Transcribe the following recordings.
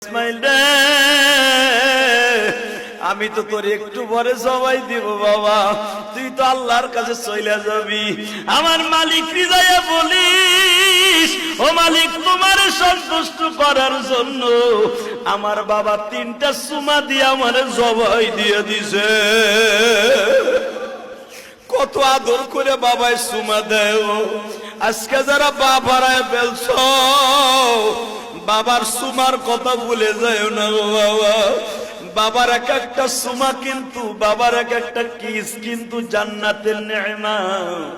ইসমাইল রে, আমি তো তোর একটু পরে সবাই দিব বাবা, তুই তো আল্লাহর কাছে চলে যাবি। আমার মালিক রিজায়া বলিস, ও মালিক তোমার সন্তুষ্ট করার জন্য আমার বাবা 3টা সুমা দিয়ে আমার জবাই দিয়ে দিছে। কত আদর করে বাবাই সুমা দেয়। আজকে যারা বাবারায় ফেলছ, বাবার সুমার কথা ভুলে যায় না বাবা। বাবার এক একটা সুমা কিন্তু, বাবার এক একটা কিস কিন্তু জান্নাতের নেয়ামত।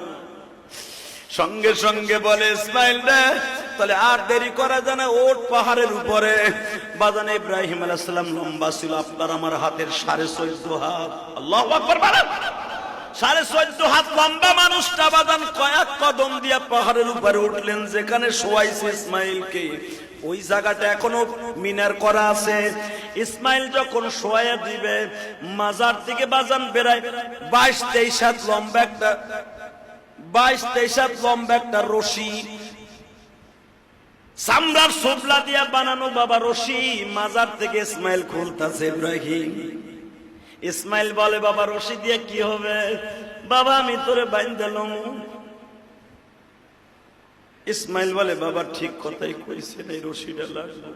সঙ্গে সঙ্গে বলে ইসমাইল রে, তাহলে আর দেরি করা যায় না, ওঠ পাহাড়ের উপরে। বাজানে ইব্রাহিম আলাইহিস সালাম লম্বা ছিল আপনার আমার হাতের 14.5 হাত। আল্লাহু আকবার বলেন। 14.5 হাত লম্বা মানুষটা বাজান কয়েক কদম দিয়া পাহাড়ের উপরে উঠলেন, যেখানে শোয়াইছে ইসমাইলকে। ওই জায়গাটা এখনো মিনার করা আছে। ইসমাইল যখন শোয়া দিবে, মাজার থেকে বাজান বেড়ায় 22-23 হাত লম্বা একটা 22-23 হাত লম্বা একটা রশি, চামড়ার সোবলা দিয়া বানানো বাবা রশি, মাজার থেকে ইসমাইল খুলতাছে ইব্রাহিম। ইসমাইল বলে বাবা রশি দিয়ে কি হবে? বাবা আমি তোরে বাইন্দালাম। ইসমাইল বলে বাবা ঠিক কথাই কইছেন, এই রশিটা লাগবে।